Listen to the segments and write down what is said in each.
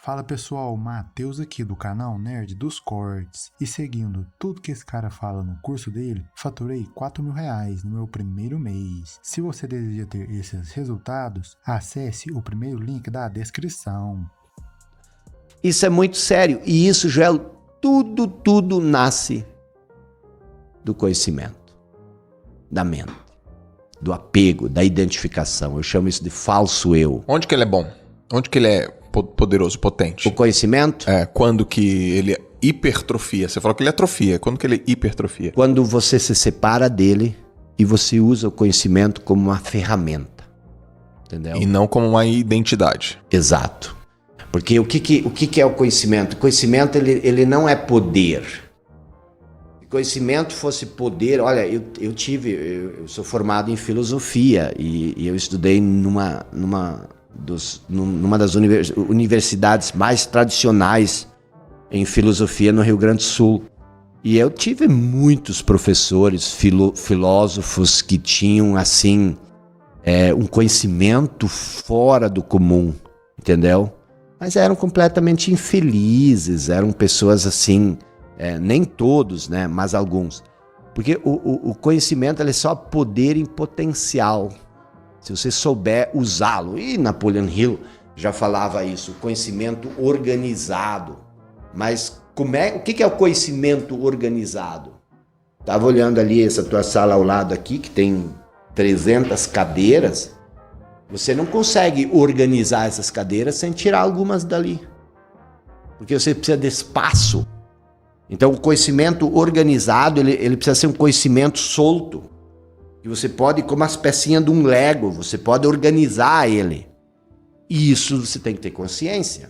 Fala pessoal, Matheus aqui do canal Nerd dos Cortes. E seguindo tudo que esse cara fala no curso dele, faturei R$4.000 no meu primeiro mês. Se você deseja ter esses resultados, acesse o primeiro link da descrição. Isso é muito sério e isso, Joel, tudo nasce do conhecimento, da mente, do apego, da identificação. Eu chamo isso de falso eu. Onde que ele é bom? Onde que ele é poderoso, potente? O conhecimento? Quando que ele hipertrofia? Você falou que ele atrofia. Quando que ele hipertrofia? Quando você se separa dele e você usa o conhecimento como uma ferramenta. Entendeu? E não como uma identidade. Exato. Porque o que é o conhecimento? O conhecimento ele não é poder. Se conhecimento fosse poder... Olha, eu sou formado em filosofia e eu estudei numa das universidades mais tradicionais em filosofia no Rio Grande do Sul. E eu tive muitos professores, filósofos que tinham, assim, um conhecimento fora do comum, entendeu? Mas eram completamente infelizes, eram pessoas assim, nem todos, né, mas alguns. Porque o conhecimento ele é só poder em potencial. Se você souber usá-lo, e Napoleon Hill já falava isso, o conhecimento organizado. Mas o que é o conhecimento organizado? Estava olhando ali essa tua sala ao lado aqui, que tem 300 cadeiras. Você não consegue organizar essas cadeiras sem tirar algumas dali. Porque você precisa de espaço. Então o conhecimento organizado, ele precisa ser um conhecimento solto. Que você pode, como as pecinhas de um Lego, você pode organizar ele. E isso você tem que ter consciência.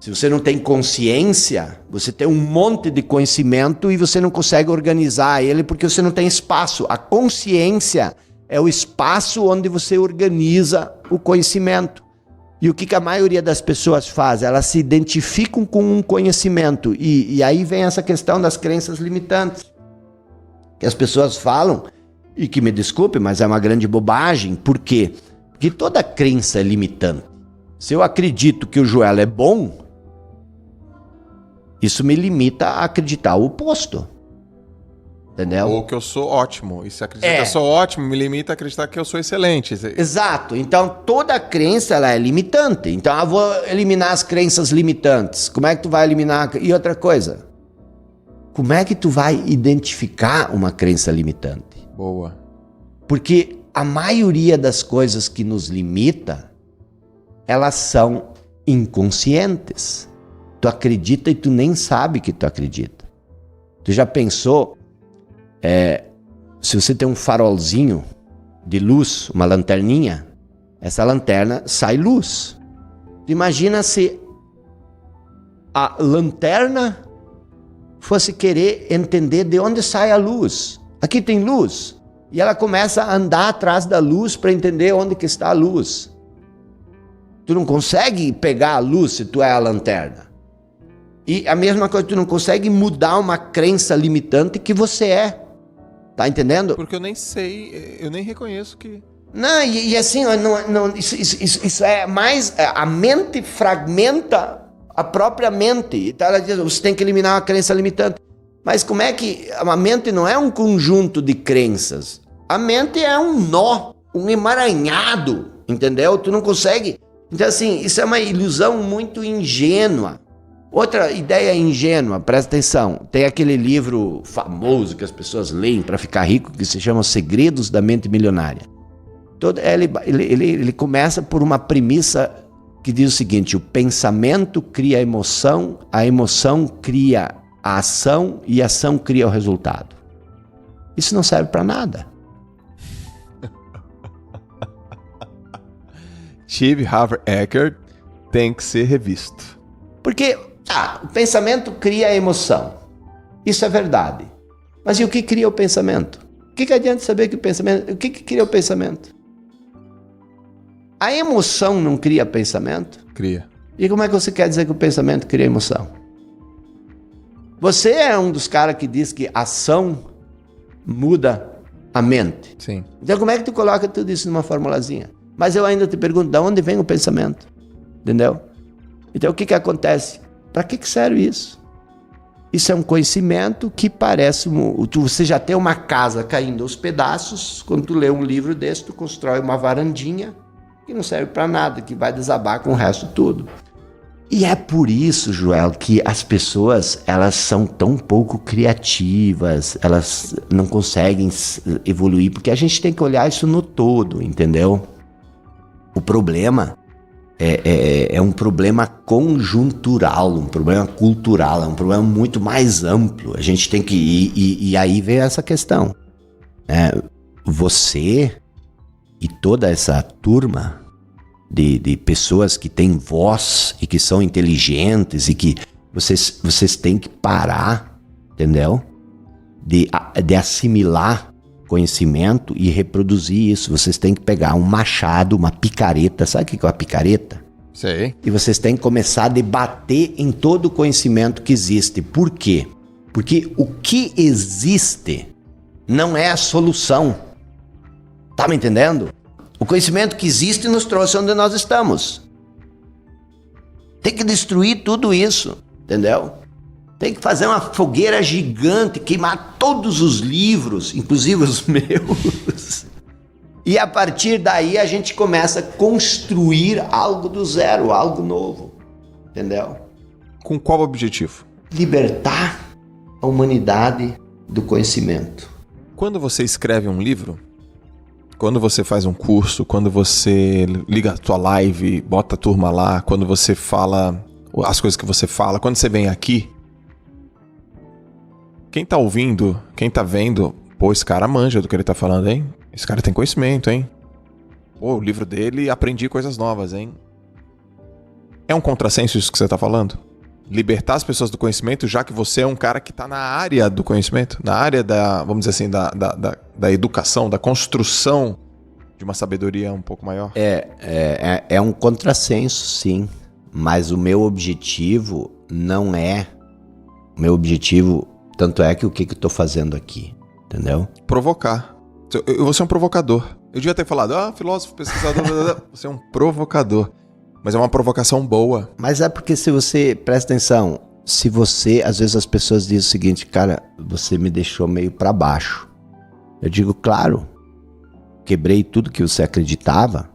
Se você não tem consciência, você tem um monte de conhecimento e você não consegue organizar ele porque você não tem espaço. A consciência é o espaço onde você organiza o conhecimento. E o que a maioria das pessoas faz? Elas se identificam com um conhecimento. E aí vem essa questão das crenças limitantes. Que as pessoas falam... E que me desculpe, mas é uma grande bobagem. Por quê? Porque toda crença é limitante. Se eu acredito que o Joel é bom, isso me limita a acreditar o oposto. Entendeu? Ou que eu sou ótimo. E se acreditar que eu sou ótimo, me limita a acreditar que eu sou excelente. Exato. Então, toda crença ela é limitante. Então, eu vou eliminar as crenças limitantes. Como é que tu vai eliminar? E outra coisa, como é que tu vai identificar uma crença limitante? Boa. Porque a maioria das coisas que nos limita, elas são inconscientes. Tu acredita e tu nem sabe que tu acredita. Tu já pensou, se você tem um farolzinho de luz, uma lanterninha, essa lanterna sai luz. Tu imagina se a lanterna fosse querer entender de onde sai a luz. Aqui tem luz. E ela começa a andar atrás da luz para entender onde que está a luz. Tu não consegue pegar a luz se tu é a lanterna. E a mesma coisa, tu não consegue mudar uma crença limitante que você é. Tá entendendo? Porque eu nem sei, eu nem reconheço que... Não, e assim, isso é mais... A mente fragmenta a própria mente. Então ela diz, você tem que eliminar uma crença limitante. Mas como é que... A mente não é um conjunto de crenças. A mente é um nó, um emaranhado, entendeu? Tu não consegue... Então assim, isso é uma ilusão muito ingênua. Outra ideia ingênua, presta atenção. Tem aquele livro famoso que as pessoas leem para ficar rico, que se chama Segredos da Mente Milionária. Ele começa por uma premissa que diz o seguinte, o pensamento cria a emoção cria a ação e a ação cria o resultado. Isso não serve para nada. Steve Harvey Eckert tem que ser revisto. Porque o pensamento cria a emoção. Isso é verdade. Mas e o que cria o pensamento? O que adianta saber que o pensamento... O que cria o pensamento? A emoção não cria pensamento? Cria. E como é que você quer dizer que o pensamento cria emoção? Você é um dos caras que diz que ação muda a mente. Sim. Então como é que tu coloca tudo isso numa formulazinha? Mas eu ainda te pergunto, de onde vem o pensamento? Entendeu? Então o que acontece? Para que serve isso? Isso é um conhecimento que parece... Você já tem uma casa caindo aos pedaços, quando tu lê um livro desse, tu constrói uma varandinha que não serve para nada, que vai desabar com o resto tudo. E é por isso, Joel, que as pessoas, elas são tão pouco criativas, elas não conseguem evoluir, porque a gente tem que olhar isso no todo, entendeu? O problema é um problema conjuntural, um problema cultural, é um problema muito mais amplo. A gente tem que ir, e aí vem essa questão. Você e toda essa turma de pessoas que têm voz e que são inteligentes e que vocês têm que parar, entendeu? De assimilar conhecimento e reproduzir isso. Vocês têm que pegar um machado, uma picareta, sabe o que é uma picareta? Sei. E vocês têm que começar a debater em todo o conhecimento que existe. Por quê? Porque o que existe não é a solução. Tá me entendendo? O conhecimento que existe nos trouxe onde nós estamos. Tem que destruir tudo isso, entendeu? Tem que fazer uma fogueira gigante, queimar todos os livros, inclusive os meus. E a partir daí a gente começa a construir algo do zero, algo novo. Entendeu? Com qual objetivo? Libertar a humanidade do conhecimento. Quando você escreve um livro, quando você faz um curso, quando você liga a tua live, bota a turma lá, quando você fala as coisas que você fala, quando você vem aqui, quem tá ouvindo, quem tá vendo, pô, esse cara manja do que ele tá falando, hein? Esse cara tem conhecimento, hein? Pô, o livro dele, aprendi coisas novas, hein? É um contrassenso isso que você tá falando? Libertar as pessoas do conhecimento, já que você é um cara que tá na área do conhecimento, na área da, vamos dizer assim, da educação, da construção de uma sabedoria um pouco maior? É um contrassenso, sim. Mas o meu objetivo não é... O meu objetivo... Tanto é que o que eu tô fazendo aqui, entendeu? Provocar. Você é um provocador. Eu devia ter falado, filósofo, pesquisador, você é um provocador. Mas é uma provocação boa. Mas é porque se você, presta atenção, se você, às vezes as pessoas dizem o seguinte, cara, você me deixou meio pra baixo. Eu digo, claro, quebrei tudo que você acreditava,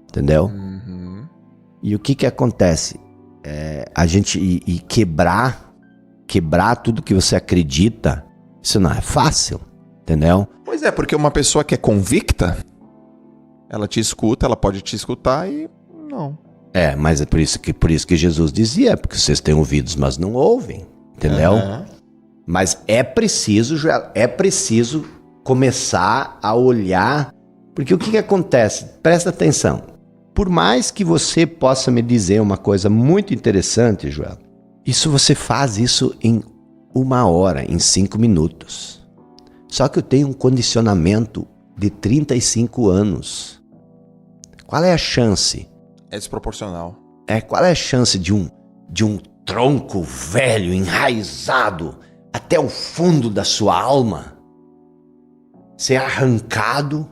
entendeu? Uhum. E o que acontece? A gente quebrar tudo que você acredita, isso não é fácil, entendeu? Pois é, porque uma pessoa que é convicta, ela te escuta, ela pode te escutar e não. Mas é por isso que Jesus dizia, porque vocês têm ouvidos, mas não ouvem, entendeu? Uhum. Mas é preciso começar a olhar, porque o que acontece? Presta atenção. Por mais que você possa me dizer uma coisa muito interessante, Joel, você faz isso em 1 hora, em 5 minutos. Só que eu tenho um condicionamento de 35 anos. Qual é a chance? É desproporcional. Qual é a chance de um tronco velho, enraizado, até o fundo da sua alma, ser arrancado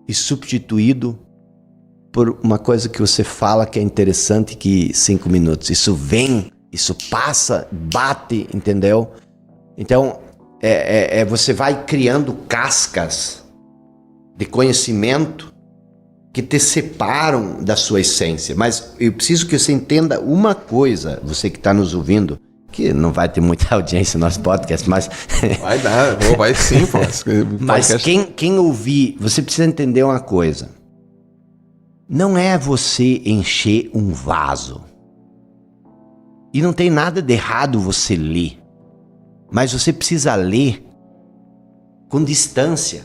e substituído por uma coisa que você fala que é interessante, que 5 minutos. Isso vem, isso passa, bate, entendeu? Então, você vai criando cascas de conhecimento que te separam da sua essência. Mas eu preciso que você entenda uma coisa, você que está nos ouvindo, que não vai ter muita audiência no nosso podcast, mas... Vai dar, vai sim, pô. Mas quem ouvir, você precisa entender uma coisa. Não é você encher um vaso. E não tem nada de errado você ler. Mas você precisa ler com distância.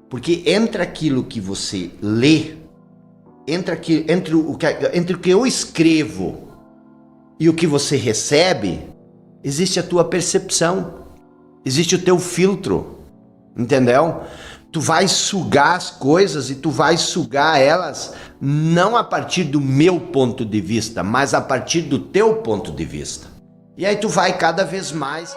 Porque entre aquilo que você lê, entre o que eu escrevo e o que você recebe, existe a tua percepção, existe o teu filtro, entendeu? Tu vai sugar as coisas e tu vai sugar elas não a partir do meu ponto de vista, mas a partir do teu ponto de vista. E aí tu vai cada vez mais...